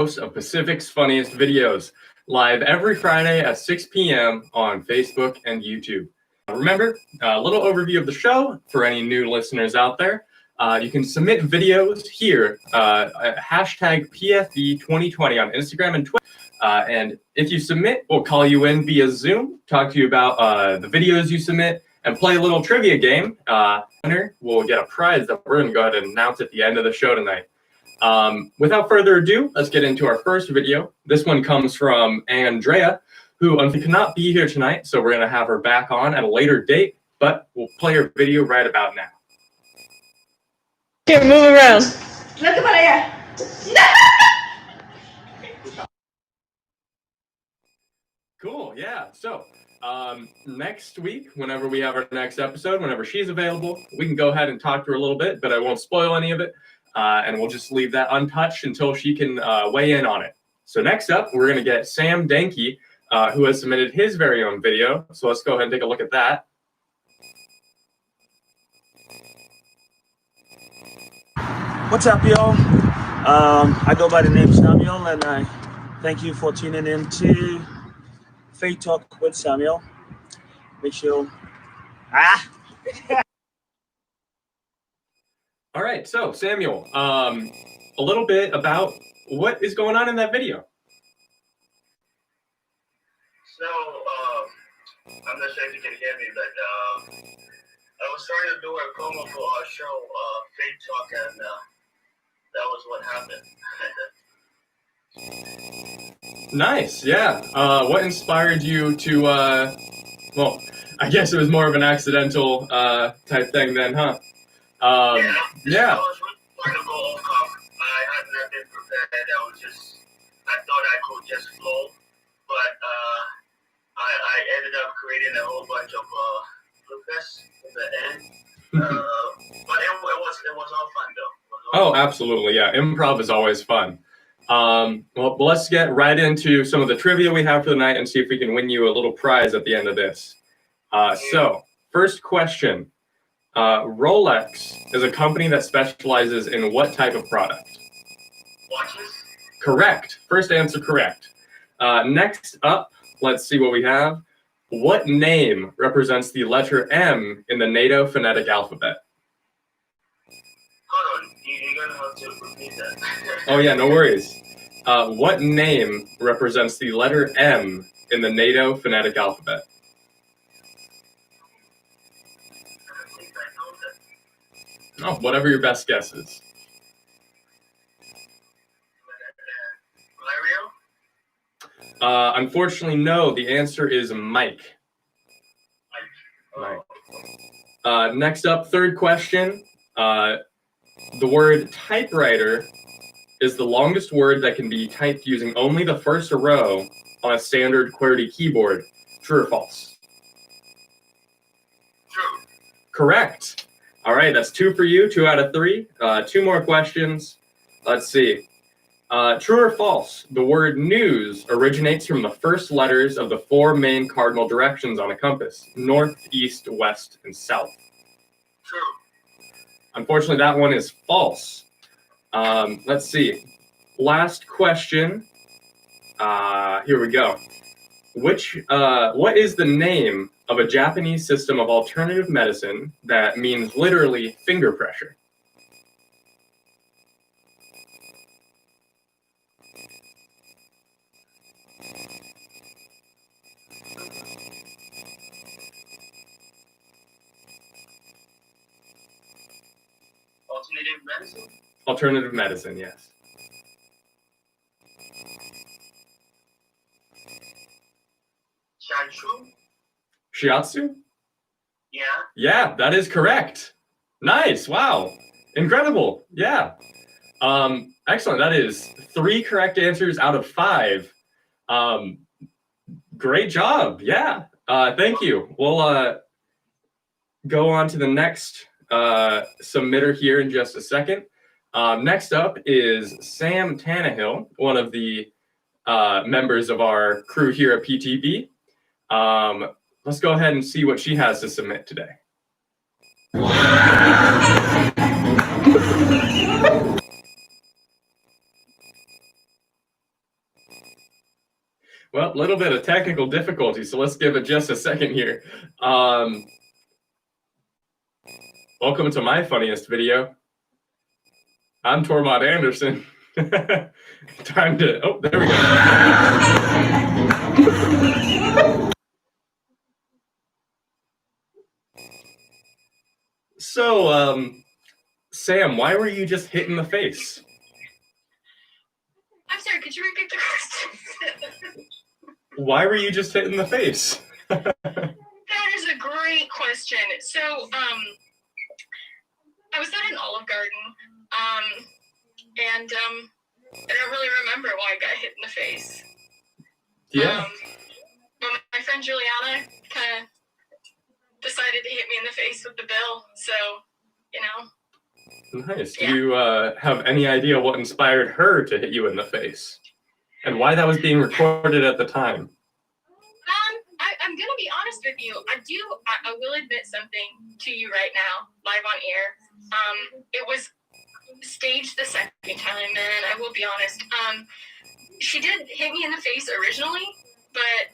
Host of Pacific's Funniest Videos, live every Friday at 6 p.m. on Facebook and YouTube. Remember, a little overview of the show for any new listeners out there. You can submit videos here at hashtag PFV2020 on Instagram and Twitter. And if you submit, we'll call you in via Zoom, talk to you about the videos you submit, and play a little trivia game. Winner will get a prize that we're going to go ahead and announce at the end of the show tonight. Without further ado, let's get into our first video. This one comes from Andrea, who unfortunately cannot be here tonight, so we're going to have her back on at a later date, but we'll play her video right about now. Here, move around. Look para allá. Cool, yeah. So, next week, whenever we have our next episode, whenever she's available, we can go ahead and talk to her a little bit, but I won't spoil any of it. And we'll just leave that untouched until she can weigh in on it. So next up, we're going to get Sam Denke, who has submitted his very own video. So let's go ahead and take a look at that. What's up, y'all? I go by the name Samuel, and I thank you for tuning in to Faith Talk with Samuel. Make sure... All right, so Samuel, a little bit about what is going on in that video. So, I'm not sure if you can hear me, but I was trying to do a promo for our show, Faith Talk, and that was what happened. Nice, yeah. What inspired you to, well, I guess it was more of an accidental type thing then, huh? Yeah. I was really trying to go off cuff. I had nothing prepared. I thought I could just flow, but I ended up creating a whole bunch of bloopers in the end. But it was all fun though. Oh, absolutely, yeah. Improv is always fun. Well, let's get right into some of the trivia we have for the night and see if we can win you a little prize at the end of this. So, first question. Rolex is a company that specializes in what type of product? Watches? Correct. First answer correct. Next up, let's see what we have. What name represents the letter M in the NATO phonetic alphabet? Hold on, you're gonna have to repeat that. Oh yeah, no worries. What name represents the letter M in the NATO phonetic alphabet? Oh, whatever your best guess is. Valerio? Unfortunately, no. The answer is Mike. Mike. Next up, third question. The word typewriter is the longest word that can be typed using only the first row on a standard QWERTY keyboard. True or false? True. Correct. All right, that's 2 for you, 2 out of 3. 2 more questions. Let's see. True or false? The word news originates from the first letters of the 4 main cardinal directions on a compass: north, east, west, and south. True. Unfortunately, that one is false. Let's see. Last question. Here we go. What is the name of a Japanese system of alternative medicine that means literally finger pressure? Alternative medicine? Alternative medicine, yes. Shanshu? Shiatsu? Yeah. Yeah, that is correct. Nice. Wow. Incredible. Yeah. Excellent. That is 3 correct answers out of 5. Great job. Yeah. Thank you. We'll go on to the next submitter here in just a second. Next up is Sam Tannehill, one of the members of our crew here at PTB. Let's go ahead and see what she has to submit today. Well, a little bit of technical difficulty, so let's give it just a second here. Welcome to my funniest video. I'm Tormod Anderson. Time to, oh, there we go. So, Sam, why were you just hit in the face? I'm sorry, could you repeat the question? Why were you just hit in the face? That is a great question. So, I was at an Olive Garden, and I don't really remember why I got hit in the face. Yeah. But my friend Juliana kind of decided to hit me in the face with the bill, so, you know. Nice. Yeah. Do you have any idea what inspired her to hit you in the face? And why that was being recorded at the time? I'm going to be honest with you. I will admit something to you right now, live on air. It was staged the second time, and I will be honest. She did hit me in the face originally, but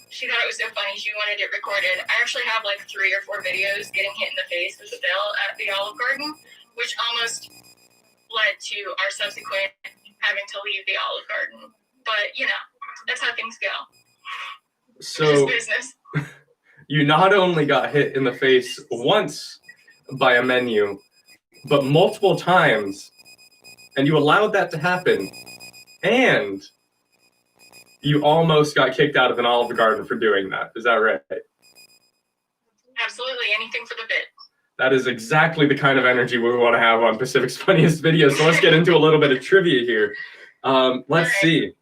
she thought it was so funny she wanted it recorded. I actually have like 3 or 4 videos getting hit in the face with a bill at the Olive Garden, which almost led to our subsequent having to leave the Olive Garden. But, you know, that's how things go. So Business. you not only got hit in the face once by a menu, but multiple times, and you allowed that to happen, and you almost got kicked out of an Olive Garden for doing that. Is that right? Absolutely, anything for the bit. That is exactly the kind of energy we want to have on Pacific's Funniest Videos. So let's get into a little bit of trivia here. Let's see.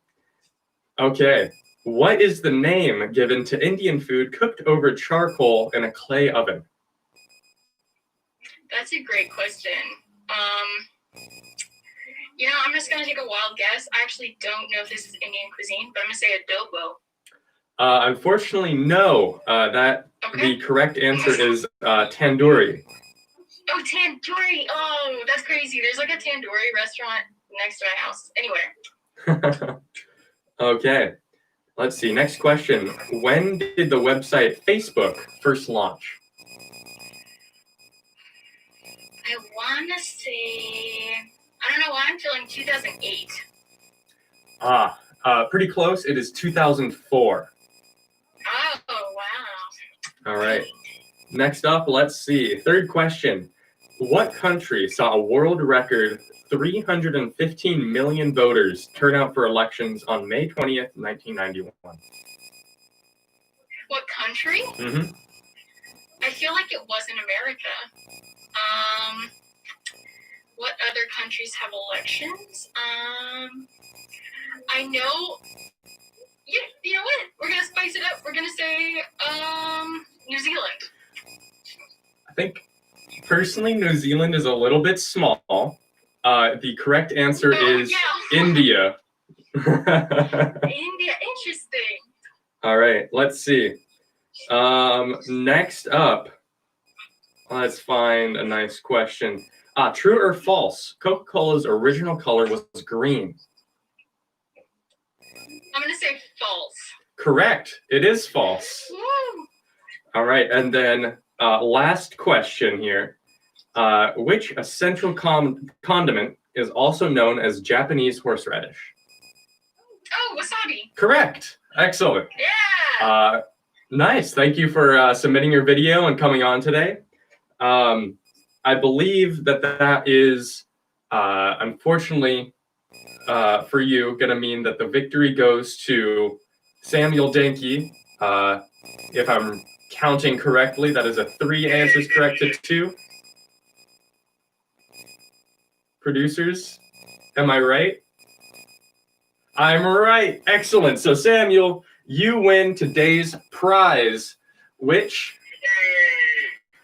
Okay. What is the name given to Indian food cooked over charcoal in a clay oven? That's a great question. You know, I'm just going to take a wild guess. I actually don't know if this is Indian cuisine, but I'm going to say adobo. Unfortunately, no. The correct answer is tandoori. Oh, tandoori. Oh, that's crazy. There's like a tandoori restaurant next to my house. Anywhere. Okay. Let's see. Next question. When did the website Facebook first launch? I want to say, I don't know why I'm feeling 2008. Pretty close. It is 2004. Oh, wow. All right. Next up, let's see. Third question. What country saw a world record 315 million voters turn out for elections on May 20th, 1991? What country? Mm-hmm. I feel like it wasn't America. What other countries have elections? I know. Yeah, you know what? We're gonna spice it up. We're gonna say New Zealand. I think personally, New Zealand is a little bit small. The correct answer is India. India, interesting. All right, let's see. Next up, let's find a nice question. True or false? Coca-Cola's original color was green. I'm gonna say false. Correct. It is false. Woo! All right, and then last question here. Which essential condiment is also known as Japanese horseradish? Oh, wasabi. Correct. Excellent. Yeah. Nice. Thank you for submitting your video and coming on today. I believe that is, unfortunately, for you, going to mean that the victory goes to Samuel Danke. If I'm counting correctly, that is a 3 answers correct to 2. Producers, am I right? I'm right. Excellent. So, Samuel, you win today's prize, which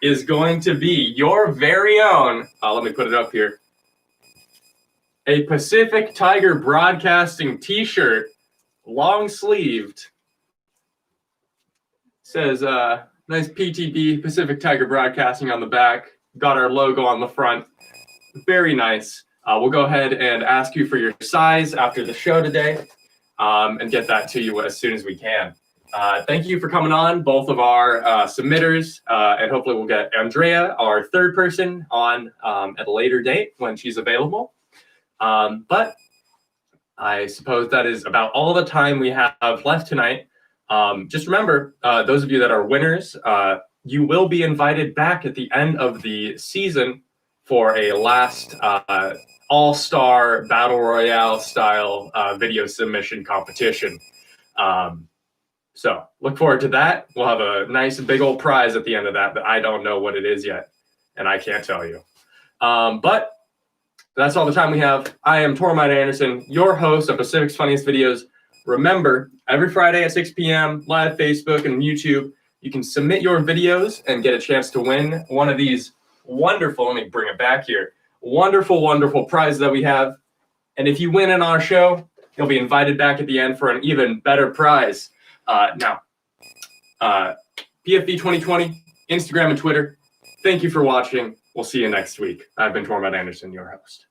is going to be your very own, let me put it up here, a Pacific Tiger Broadcasting t-shirt, long-sleeved. Says, nice PTB, Pacific Tiger Broadcasting on the back. Got our logo on the front. Very nice. We'll go ahead and ask you for your size after the show today. and get that to you as soon as we can. Thank you for coming on, both of our submitters, and hopefully we'll get Andrea, our third person, on at a later date when she's available. But I suppose that is about all the time we have left tonight. Just remember, those of you that are winners, you will be invited back at the end of the season for a last all-star battle royale style video submission competition. So look forward to that. We'll have a nice big old prize at the end of that, but I don't know what it is yet, and I can't tell you. But that's all the time we have. I am Tormite Anderson, your host of Pacific's Funniest Videos. Remember, every Friday at 6 p.m., live Facebook and YouTube, you can submit your videos and get a chance to win one of these wonderful, let me bring it back here, wonderful, wonderful prizes that we have. And if you win in our show, you'll be invited back at the end for an even better prize. Now, PFV 2020, Instagram and Twitter. Thank you for watching. We'll see you next week. I've been Tormite Anderson, your host.